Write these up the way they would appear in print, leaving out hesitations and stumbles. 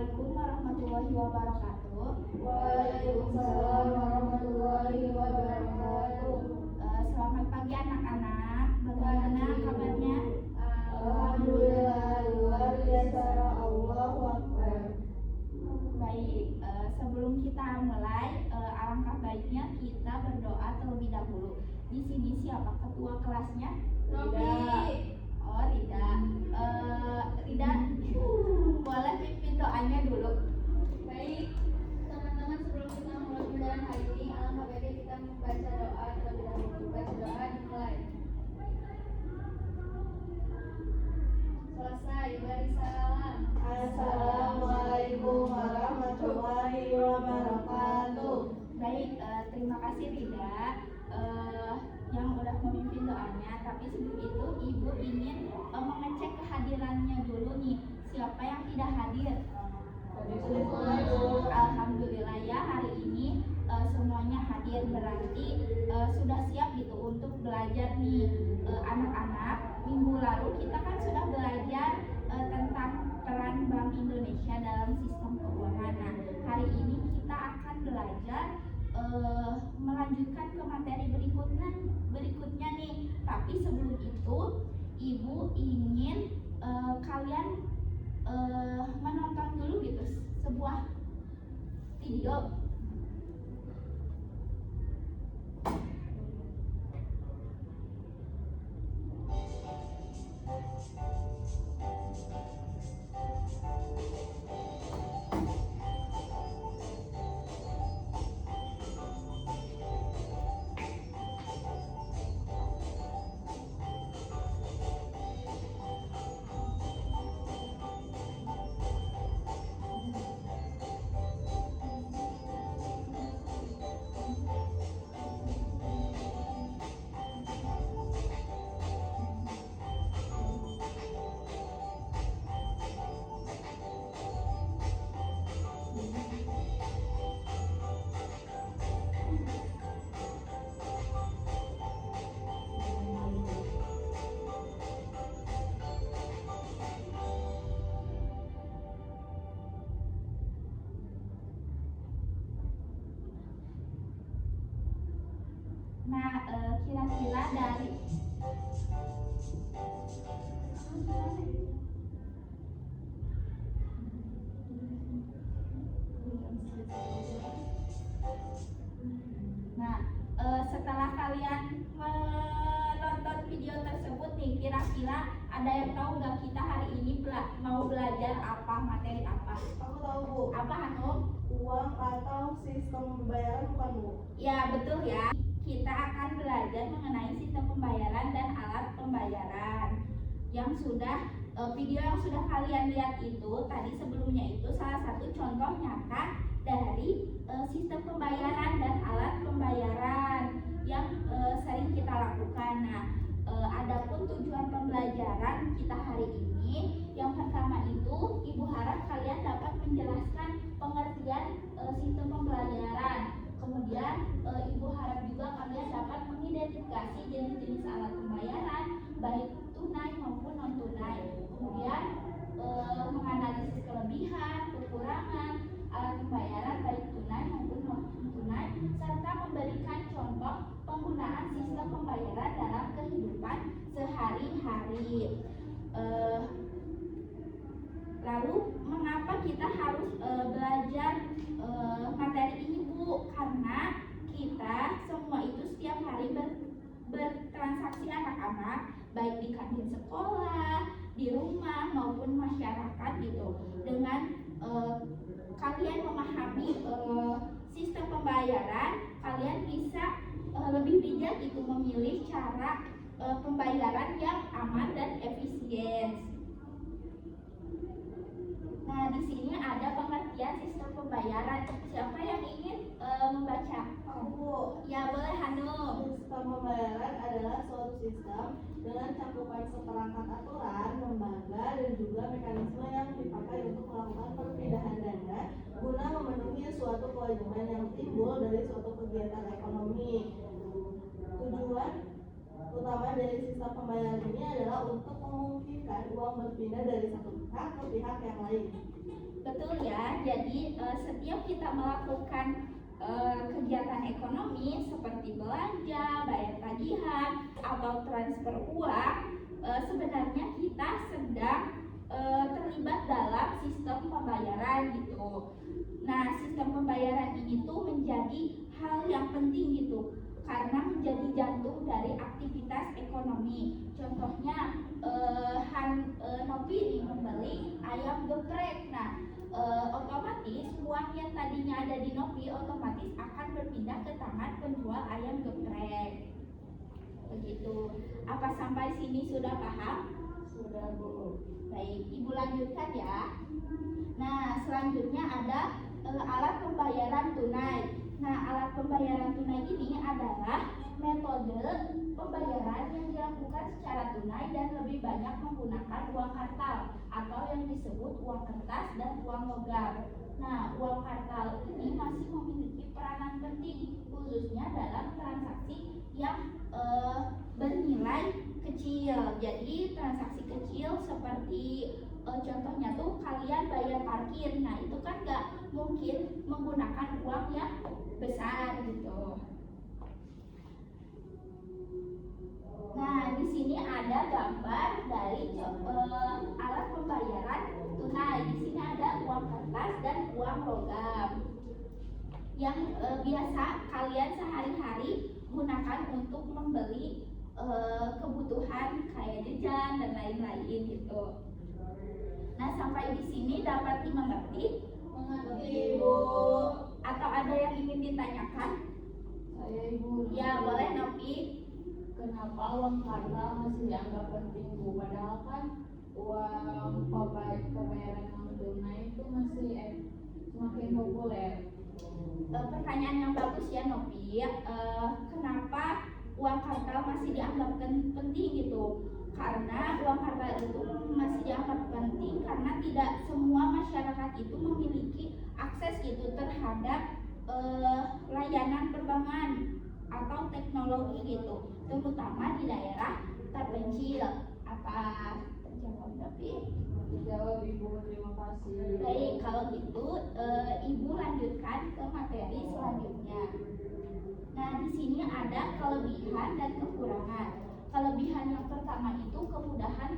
Assalamualaikum warahmatullahi wabarakatuh. Waalaikumsalam warahmatullahi wabarakatuh. Selamat pagi anak-anak. Bagaimana kabarnya? Alhamdulillah, luar biasa. Allahu Akbar. Baik, sebelum kita mulai, alangkah baiknya kita berdoa terlebih dahulu. Di sini siapa ketua kelasnya? Rofi. Oh, Rida. Rida, boleh pimpin doanya dulu. Baik, teman-teman, sebelum kita mulai pelajaran hari ini, alangkah baiknya kita membaca doa terlebih dahulu. Baca doa dimulai. Selesai, beri salam. Assalamualaikum warahmatullahi wabarakatuh. Baik, terima kasih Rida yang udah memimpin doanya. Tapi sebelum itu Ibu ingin mengecek kehadirannya dulu nih. Siapa yang tidak hadir? Alhamdulillah ya, hari ini semuanya hadir, berarti sudah siap gitu untuk belajar nih. Anak-anak, minggu lalu kita kan sudah belajar tentang peran Bank Indonesia dalam sistem keuangan. Nah, hari ini kita akan belajar melanjutkan ke materi berikutnya nih. Tapi sebelum itu Ibu ingin kalian menonton dulu gitu sebuah video. Nah, kira-kira dari setelah kalian menonton video tersebut nih, kira-kira ada yang tahu nggak kita hari ini mau belajar apa, materi apa? Aku tahu, Bu. Apa, Hanum? Uang atau sistem pembayaran, bukan, Bu? Ya, betul ya. Kita akan belajar mengenai sistem pembayaran dan alat pembayaran. Video yang sudah kalian lihat itu tadi sebelumnya itu salah satu contoh nyata dari sistem pembayaran dan alat pembayaran yang sering kita lakukan. Nah, adapun tujuan pembelajaran kita hari ini, yang pertama itu Ibu harap kalian dapat menjelaskan pengertian sistem pembayaran. Kemudian Ibu harap juga kalian dapat mengidentifikasi jenis-jenis alat pembayaran baik tunai maupun non tunai. Kemudian menganalisis kelebihan, kekurangan alat pembayaran baik tunai maupun non tunai, serta memberikan contoh penggunaan sistem pembayaran dalam kehidupan sehari-hari. Lalu mengapa kita harus belajar materi ini, Bu? Karena kita semua itu setiap hari bertransaksi anak-anak, baik di kantin sekolah, di rumah maupun masyarakat gitu. Dengan kalian memahami sistem pembayaran, kalian bisa lebih bijak itu memilih cara pembayaran yang aman dan efisien. Nah, di sini ada pengertian sistem pembayaran. Siapa yang ingin membaca? Aku. Ya, boleh, Hanum. Sistem pembayaran adalah suatu sistem dengan cakupan seperangkat aturan, lembaga, dan juga mekanisme yang dipakai untuk melakukan perpindahan dana guna memenuhi suatu kewajiban yang timbul dari suatu kegiatan ekonomi. Tujuan utama dari sistem pembayaran ini adalah untuk memungkinkan uang berpindah dari satu pihak ke pihak yang lain. Betul ya, jadi setiap kita melakukan kegiatan ekonomi seperti belanja, bayar tagihan, atau transfer uang, sebenarnya kita sedang terlibat dalam sistem pembayaran gitu. Nah, sistem pembayaran ini tuh menjadi hal yang penting gitu, karena menjadi jantung dari aktivitas ekonomi. Contohnya, Nopi ini membeli ayam geprek. Nah, otomatis uang yang tadinya ada di Nopi otomatis akan berpindah ke tangan penjual ayam geprek. Begitu. Apa sampai sini sudah paham? Sudah, Bu. Baik, Ibu lanjutkan ya. Nah, selanjutnya ada alat pembayaran tunai. Nah, alat pembayaran tunai ini adalah metode pembayaran yang dilakukan secara tunai dan lebih banyak menggunakan uang kartal atau yang disebut uang kertas dan uang logam. Nah, uang kartal ini masih memiliki peranan penting khususnya dalam transaksi yang bernilai kecil. Jadi transaksi kecil seperti contohnya tuh kalian bayar parkir. Nah, itu kan nggak mungkin menggunakan uang yang besar gitu. Nah, di sini ada gambar dari alat pembayaran tunai. Di sini ada uang kertas dan uang logam yang biasa kalian sehari-hari gunakan untuk membeli kebutuhan kayak jajan dan lain-lain gitu. Nah, sampai di sini dapat dimengerti? Mengerti, Bu. Atau ada yang ingin ditanyakan? Saya, Ibu. Ya, boleh Nopi. Kenapa uang kartal masih dianggap penting, Bu? Padahal kan uang pembayaran non tunai itu masih semakin populer. Pertanyaan yang bagus ya Nopi. Kenapa uang kartal masih dianggap penting gitu? Karena uang kartal itu masih dianggap penting karena tidak semua masyarakat itu memiliki akses gitu terhadap layanan perbankan atau teknologi gitu, terutama di daerah terpencil. Apa terjawab Nopi? Dijawab, Ibu. Terima kasih. Baik, kalau gitu Ibu lanjutkan ke materi selanjutnya. Nah, di sini ada kelebihan dan kekurangan. Kelebihan yang pertama itu kemudahan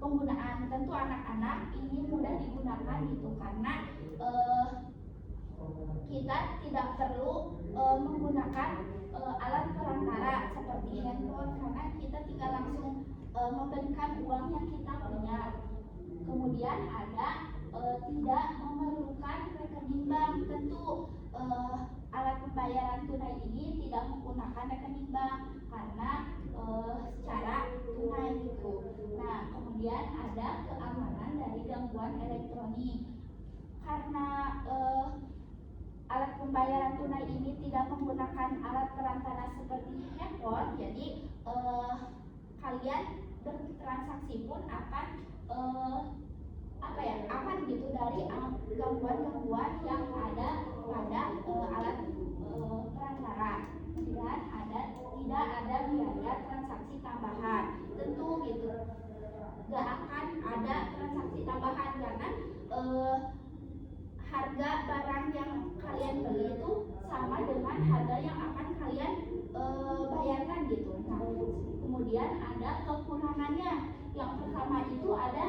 penggunaan. Tentu anak-anak ini mudah digunakan gitu karena kita tidak perlu menggunakan alat perantara seperti handphone karena kita tinggal langsung memberikan uang yang kita punya. Kemudian ada tidak memerlukan rekening bank. Tentu alat pembayaran tunai ini tidak menggunakan rekening bank karena secara tunai gitu. Nah, kemudian ada keamanan dari gangguan elektronik. Karena alat pembayaran tunai ini tidak menggunakan alat perantara seperti handphone, jadi kalian bertransaksi pun akan aman gitu dari gangguan-gangguan yang ada pada alat perantara. Dan tidak ada biaya transaksi tambahan. Tentu gitu, gak akan ada transaksi tambahan karena harga barang yang kalian beli itu sama dengan harga yang akan kalian bayarkan gitu. Nah, kemudian ada kekurangannya. Yang pertama itu ada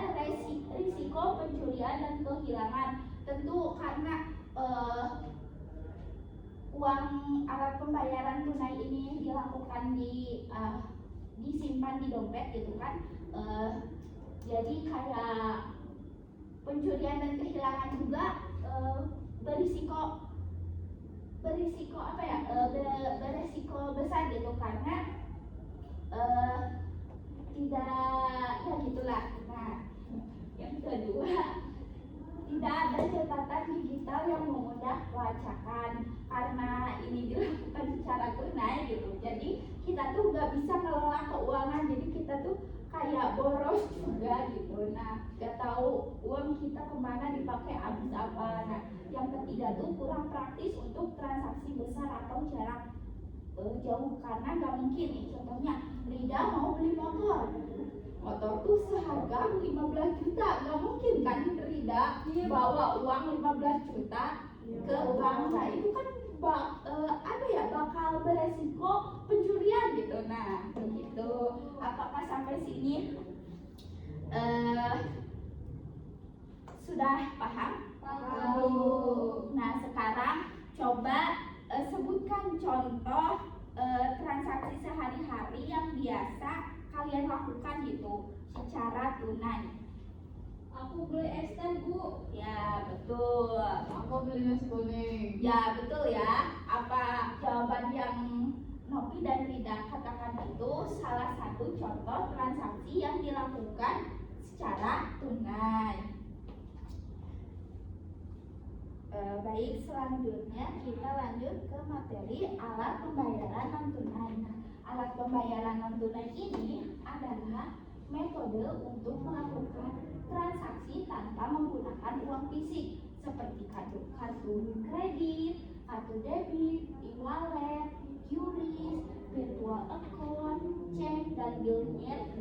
risiko pencurian dan kehilangan. Tentu karena uang alat pembayaran tunai ini dilakukan disimpan di dompet gitu kan, jadi kayak pencurian dan kehilangan juga berisiko beresiko besar gitu karena tidak ya gitulah. Nah, yang kedua, tidak ada catatan digital yang memudah pelacakan karena ini dilakukan secara tunai gitu. Jadi kita tuh nggak bisa ngelola keuangan, jadi kita tuh kayak boros juga gitu. Nah, nggak tahu uang kita kemana dipakai habis apa. Nah, yang ketiga tuh kurang praktis untuk transaksi besar atau jarak jauh karena nggak mungkin nih. Contohnya Rida mau beli motor tuh seharga 15 juta, nggak mungkin kan Rida tidak bawa uang 15 juta ke bank. Nah itu kan bakal beresiko pencurian gitu. Nah begitu. Apakah sampai sini sudah paham? Nah sekarang coba sebutkan contoh transaksi sehari-hari yang biasa kalian lakukan gitu secara tunai. Aku beli es teh, Bu. Ya betul. Aku beli nasi kuning. Ya betul ya. Apa jawaban yang Nopi dan Rida katakan itu salah satu contoh transaksi yang dilakukan secara tunai. Baik, selanjutnya kita lanjut ke materi alat pembayaran non tunai. Nah, alat pembayaran non tunai ini adalah metode untuk melakukan transaksi tanpa menggunakan uang fisik seperti kartu kredit, kartu debit, e-wallet, QRIS, virtual account, cek, dan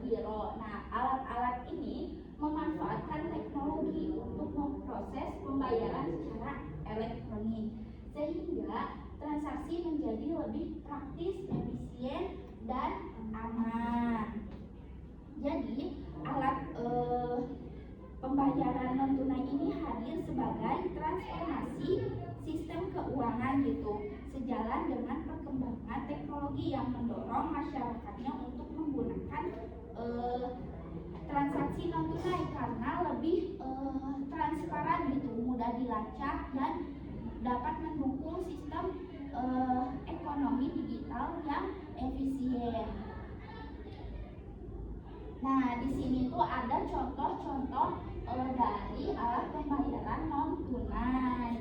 giro. Nah, alat-alat ini memanfaatkan teknologi untuk memproses pembayaran secara elektronik sehingga transaksi menjadi lebih praktis, efisien, dan aman. Jadi alat pembayaran non tunai ini hadir sebagai transformasi sistem keuangan gitu, sejalan dengan perkembangan teknologi yang mendorong masyarakatnya untuk menggunakan transaksi non tunai karena lebih transparan gitu, mudah dilacak dan dapat mendukung sistem ekonomi digital yang efisien. Nah, di sini tuh ada contoh-contoh dari alat pembayaran non tunai.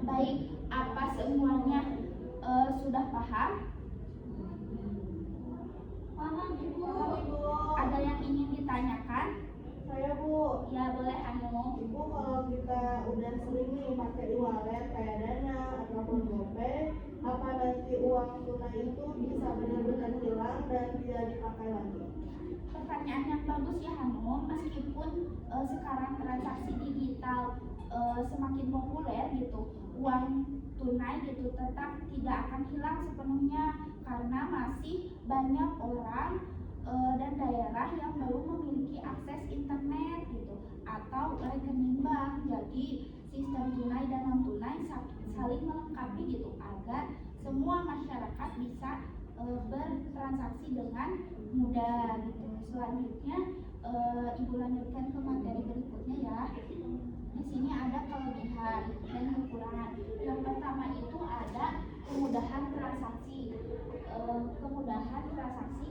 Baik, apa semuanya sudah paham? Paham, Ibu. Ada yang ingin ditanyakan? Saya, Bu. Ya boleh Anu. Ibu, kalau kita udah sering nih pakai e-wallet kayak Dana ataupun GoPay, apa nanti uang tunai itu bisa benar-benar hilang dan tidak dipakai lagi? Pertanyaan yang bagus ya Hanum. Meskipun sekarang transaksi digital semakin populer gitu, uang tunai gitu tetap tidak akan hilang sepenuhnya karena masih banyak orang dan daerah yang belum memiliki akses internet gitu atau rekening bank. Jadi sistem tunai dan non tunai saling melengkapi gitu agar semua masyarakat bisa bertransaksi dengan mudah gitu. Selanjutnya Ibu lanjutkan ke materi berikutnya ya. Di sini ada kelebihan dan kekurangan. Yang pertama itu ada kemudahan transaksi,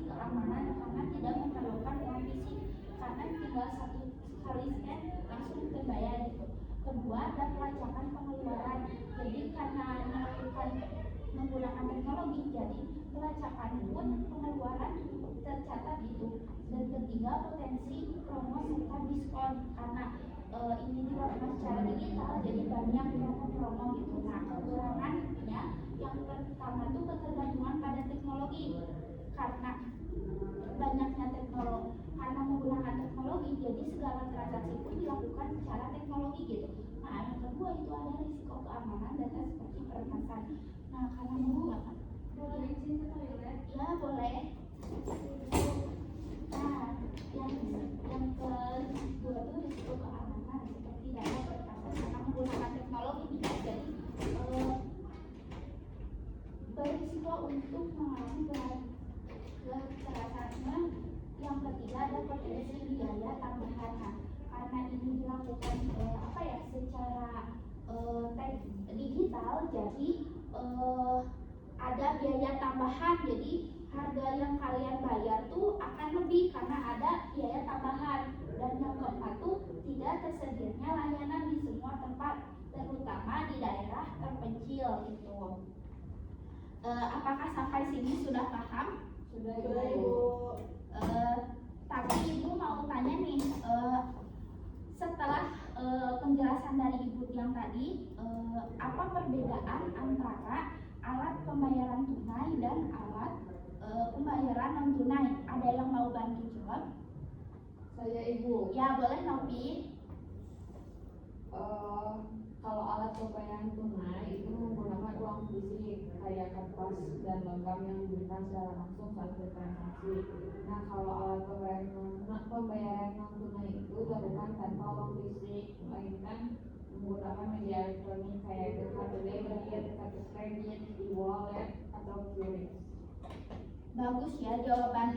keamanan karena tidak memerlukan uang fisik karena tinggal satu kali scan langsung terbayar gitu. Kedua ada pelacakan pengeluaran. Jadi karena menggunakan teknologi, jadi pelacakan pun pengeluaran tercatat gitu. Dan ketiga potensi promo serta diskon karena ini dilakukan secara digital jadi banyak promo-promo gitu. Nah kekurangannya yang pertama itu ketergantungan pada teknologi karena banyaknya teknologi, karena menggunakan teknologi jadi segala transaksi pun dilakukan secara teknologi gitu. Nah yang kedua itu ada risiko keamanan data seperti peretasan. Nah karena menggunakan Boleh izin ke toilet? ya boleh. Nah yang kedua itu risiko keamanan seperti data peretasan karena menggunakan teknologi jadi berisiko untuk mengalami kekerasannya. Yang ketiga ada potensi biaya tambahan. Nah, karena ini dilakukan secara digital jadi ada biaya tambahan, jadi harga yang kalian bayar tuh akan lebih karena ada biaya tambahan. Dan yang keempat tuh tidak tersedianya layanan di semua tempat terutama di daerah terpencil gitu. Apakah sampai sini sudah paham? Sudah, Ibu. Tapi Ibu mau tanya nih, setelah penjelasan dari Ibu yang tadi, apa perbedaan antara alat pembayaran tunai dan alat pembayaran non tunai? Ada yang mau bantu jawab? Saya Ibu. Ya boleh Nopi. pembayaran tunai itu menggunakan uang fisik kayak kertas dan logam yang diberikan secara langsung saat bertransaksi. Nah, kalau alat pembayaran non tunai itu dilakukan tanpa uang fisik, melainkan menggunakan media elektronik kayak kartu debit, kartu kredit, e-wallet, atau QRIS. Bagus ya jawaban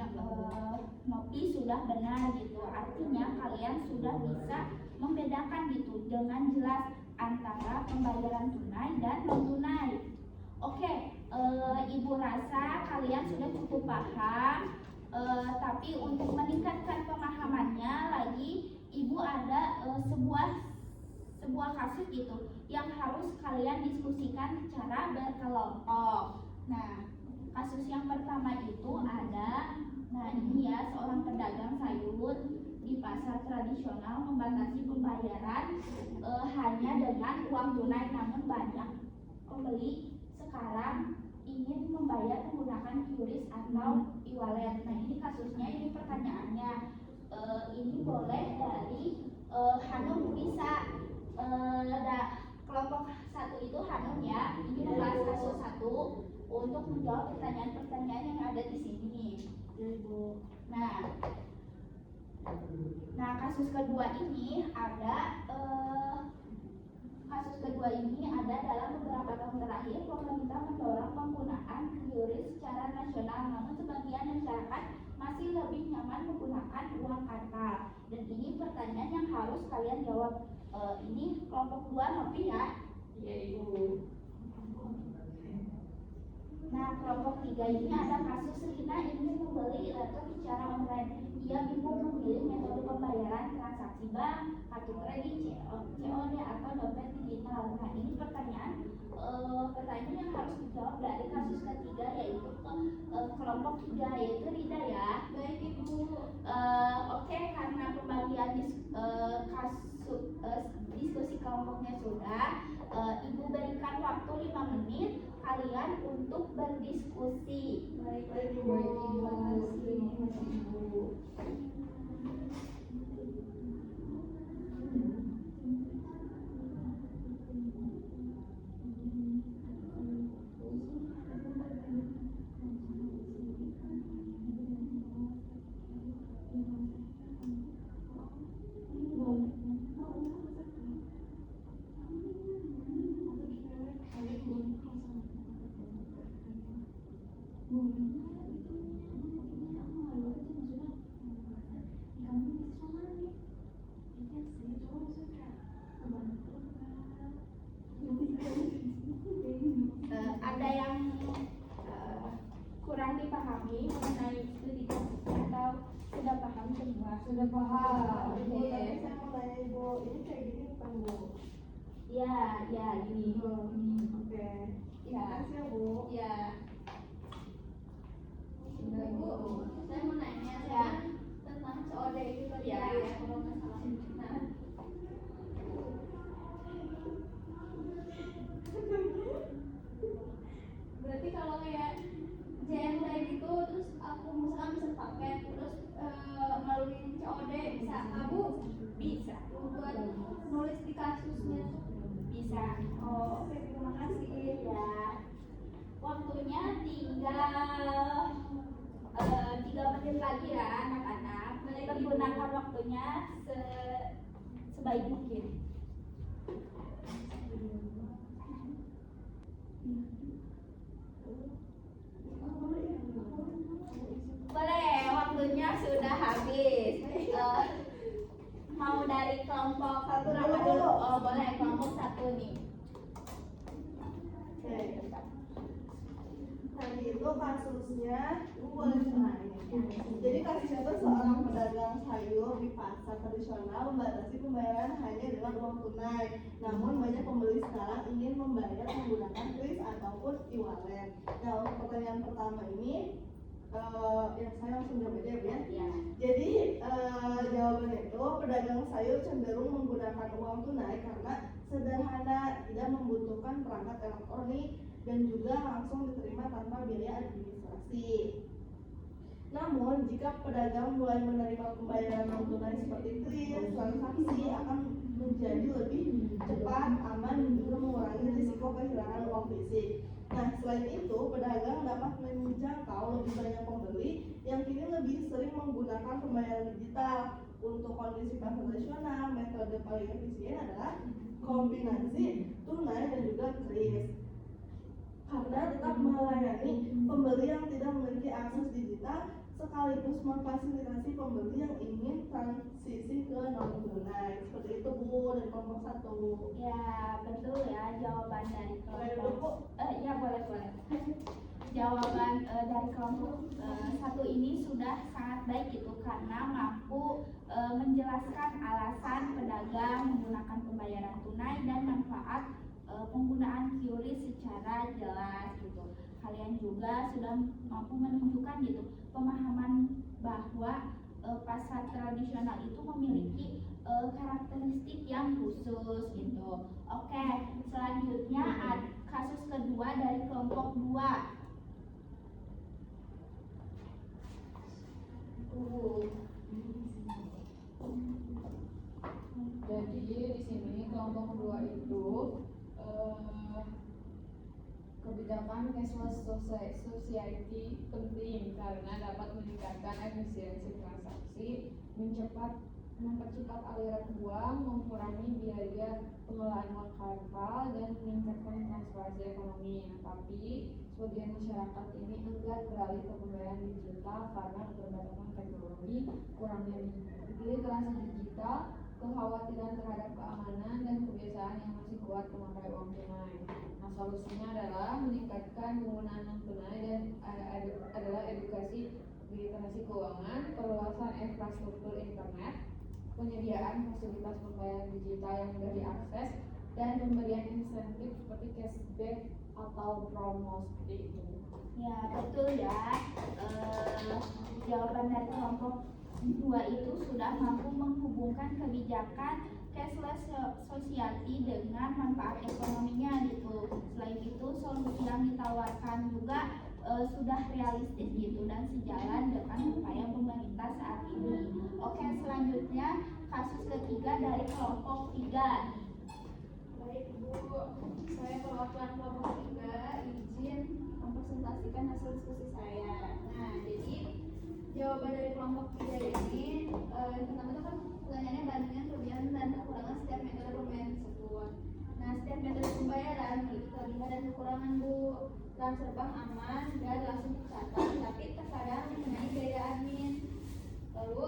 Nopi sudah benar gitu. Artinya kalian sudah bisa membedakan gitu dengan jelas antara pembayaran tunai dan non tunai. Oke, Ibu rasa kalian sudah cukup paham. Tapi untuk meningkatkan pemahamannya lagi, Ibu ada sebuah kasus gitu yang harus kalian diskusikan secara berkelompok. Nah, kasus yang pertama itu ada, nah ini ya, seorang pedagang sayur di pasar tradisional membatasi pembayaran hanya dengan uang tunai, namun banyak pembeli sekarang ingin membayar menggunakan QRIS atau e-wallet. Nah ini kasusnya, ini pertanyaannya, ini boleh dari Hanum bisa kelompok satu itu Hanum ya, ini membahas kasus satu untuk menjawab pertanyaan-pertanyaan yang ada di sini. Nah kasus kedua ini ada dalam beberapa tahun terakhir pemerintah mendorong penggunaan QRIS secara nasional, namun sebagian masyarakat masih lebih nyaman menggunakan uang kartal. Dan ini pertanyaan yang harus kalian jawab. Ini kelompok 2 Nopi ya? Iya, Ibu. Nah, kelompok 3 ini ada kasus Rina ingin membeli laptop secara online. Ia bingung memilih metode pembayaran transaksi bank, kartu kredit, COD atau dompet digital. Nah, ini pertanyaan yang harus dijawab dari kasus ketiga, yaitu kelompok 3, yaitu Rida ya. Baik, Ibu. Oke, karena pembagian diskusi kelompoknya sudah, Ibu berikan waktu 5 menit kalian untuk berdiskusi. Baik, Ibu. terima kasih Ibu. Ada yang kurang dipahami mengenai studi kasus atau sudah paham semua? Sudah paham. Ibu, tapi saya mau tanya Ibu, ini kayak gini bukan Bu? Ya, ini. Oke. Ya, Makasih ya Bu. ya. Bu, saya mau nanya Ya. tentang COD itu tadi Ya. kalau nggak salah. Nah, berarti kalau kayak JNT gitu, terus aku misalkan bisa pakai, terus melalui COD bisa, Bu? Bisa. Buat nulis di kasusnya. Bisa. Oh, oke, terima kasih. Ya. Waktunya tinggal 3 menit lagi ya anak-anak. Gunakan waktunya sebaik mungkin. Boleh, waktunya sudah habis. Mau dari kelompok Satu berapa dulu. dulu? Oh, boleh kelompok 1 nih. Oke. Tadi itu kasusnya, Ibu boleh tanya. Jadi kasusnya itu seorang pedagang sayur di pasar tradisional membatasi pembayaran hanya dengan uang tunai. Namun banyak pembeli sekarang ingin membayar menggunakan QRIS ataupun e-wallet. Nah, untuk pertanyaan pertama ini, ya saya langsung jawab aja ya. Ya. Jadi jawabannya itu pedagang sayur cenderung menggunakan uang tunai karena sederhana, tidak membutuhkan perangkat elektronik dan juga langsung diterima tanpa biaya administrasi. Namun jika pedagang mulai menerima pembayaran non tunai seperti QRIS, transaksi akan menjadi lebih cepat, aman, dan juga beresiko kehilangan uang fisik. Nah, selain itu, pedagang dapat menjangkau lebih banyak pembeli yang kini lebih sering menggunakan pembayaran digital. Untuk kondisi pasar tradisional, metode paling efisien adalah kombinasi tunai dan juga kris, karena tetap melayani pembeli yang tidak memiliki akses digital sekaligus memfasilitasi pembeli yang ingin transisi ke non tunai. Seperti itu Bu dari kelompok 1. Ya, betul ya jawaban dari kelompok. Ya boleh. Jawaban dari kelompok 1 ini sudah sangat baik itu karena mampu menjelaskan alasan pedagang menggunakan pembayaran tunai dan manfaat penggunaan QRIS secara jelas gitu. Kalian juga sudah mampu menunjukkan gitu pemahaman bahwa pasar tradisional itu memiliki karakteristik yang khusus gitu. Oke, selanjutnya kasus kedua dari kelompok 2. Jadi di sini kelompok kedua itu kebijakan cashless society penting karena dapat meningkatkan efisiensi transaksi, mempercepat aliran uang, mengurangi biaya pengelolaan uang kartal, dan meningkatkan transparansi ekonomi. Tapi sebagian masyarakat ini enggan beralih ke pembayaran digital karena keterbatasan teknologi, kurangnya literasi digital, kekhawatiran terhadap keamanan, dan kebiasaan yang masih kuat memakai uang tunai. Nah, solusinya adalah meningkatkan penggunaan non tunai dan adalah edukasi literasi keuangan, perluasan infrastruktur internet, penyediaan fasilitas pembayaran digital yang mudah diakses, dan pemberian insentif seperti cashback atau promo seperti itu. Ya betul ya. Jawaban dari kelompok 2 itu sudah mampu menghubungkan kebijakan cashless society dengan manfaat ekonominya gitu. Selain itu solusi yang ditawarkan juga sudah realistis gitu dan sejalan dengan upaya pemerintah saat ini. Oke, selanjutnya kasus ketiga dari kelompok 3. Baik Bu, saya perwakilan kelompok 3 izin mempresentasikan hasil diskusi saya. Nah, jadi jawaban dari kelompok 3 ini pertama itu kan pertanyaannya bandingkan kelebihan dan kekurangan setiap metode pembayaran tersebut. Nah, setiap metode pembayaran memiliki kelebihan dan kekurangan Bu. Transfer bank aman dan langsung tercatat, tapi terkadang mengenai biaya admin. Lalu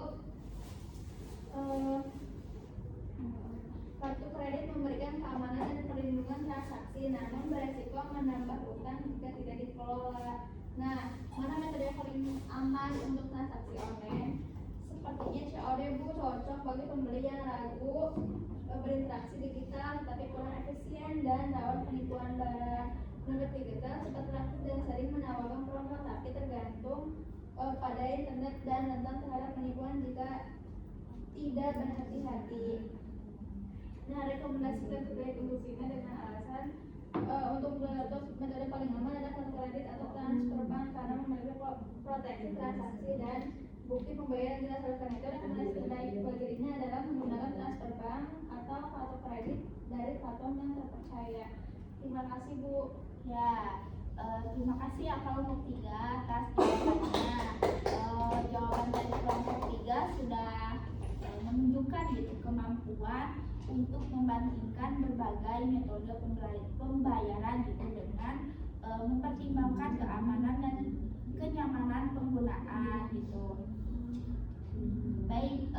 kartu kredit memberikan keamanan dan perlindungan transaksi, namun beresiko menambah utang jika tidak dikelola. Nah, mana metode yang paling aman untuk transaksi online? Sepertinya COD Bu cocok bagi pembeli yang ragu berinteraksi digital tapi kurang efisien dan rawan penipuan barang. Nomor 3, cepat praktis dan sering menawarkan promo tapi tergantung pada internet dan rentan terhadap penipuan jika tidak berhati-hati. Nah, rekomendasi kartu kredit untuk Vina dengan alasan untuk metode paling aman adalah kartu kredit atau transfer bank karena memiliki proteksi transaksi dan bukti pembayaran jelas. Oleh karena itu, rekomendasi terbaik bagi dirinya adalah menggunakan transfer bank atau kartu kredit dari platform yang terpercaya. Terima kasih Bu. Ya, terima kasih ya kelompok 3 atas jawabannya. Jawaban dari kelompok 3 sudah menunjukkan gitu kemampuan untuk membandingkan berbagai metode pembayaran gitu dengan mempertimbangkan keamanan dan kenyamanan penggunaan gitu. Baik,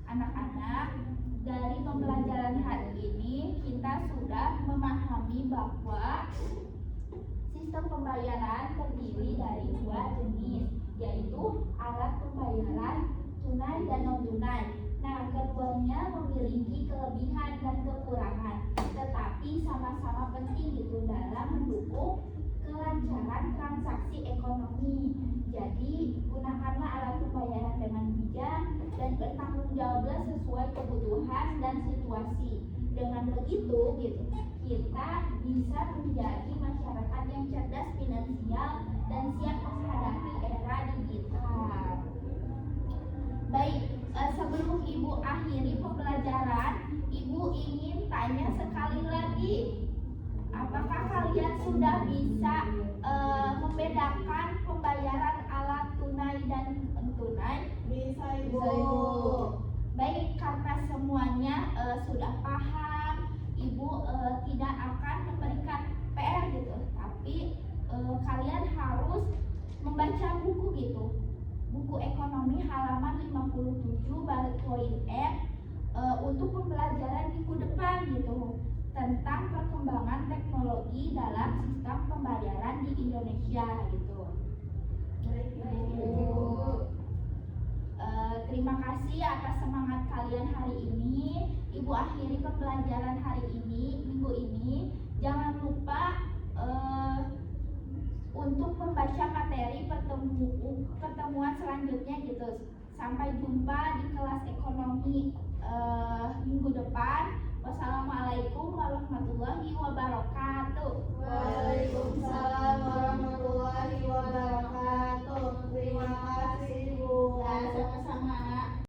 anak-anak, dari pembelajaran hari ini kita sudah memahami bahwa sistem pembayaran terdiri dari 2 jenis, yaitu alat pembayaran tunai dan non tunai. Nah, keduanya memiliki kelebihan dan kekurangan, tetapi sama-sama penting gitu dalam mendukung kelancaran transaksi ekonomi. Jadi, gunakanlah alat pembayaran dengan bijak dan bertanggung jawablah sesuai kebutuhan dan situasi. Dengan begitu, gitu, kita bisa menjadi masyarakat yang cerdas finansial dan siap menghadapi era digital. Baik, sebelum Ibu akhiri pembelajaran, Ibu ingin tanya sekali lagi. kalian sudah bisa membedakan pembayaran alat tunai dan non-tunai? Bisa Ibu. Bisa, Ibu. Baik, karena semuanya sudah paham, Ibu tidak akan memberikan PR gitu, tapi kalian harus membaca buku gitu, buku ekonomi halaman 57 balik poin F untuk pembelajaran minggu depan gitu tentang perkembangan teknologi dalam sistem pembayaran di Indonesia gitu. Baik Ibu. Terima kasih atas semangat kalian hari ini. Ibu akhiri pembelajaran hari ini, minggu ini. Jangan lupa untuk membaca materi pertemuan selanjutnya gitu. Sampai jumpa di kelas ekonomi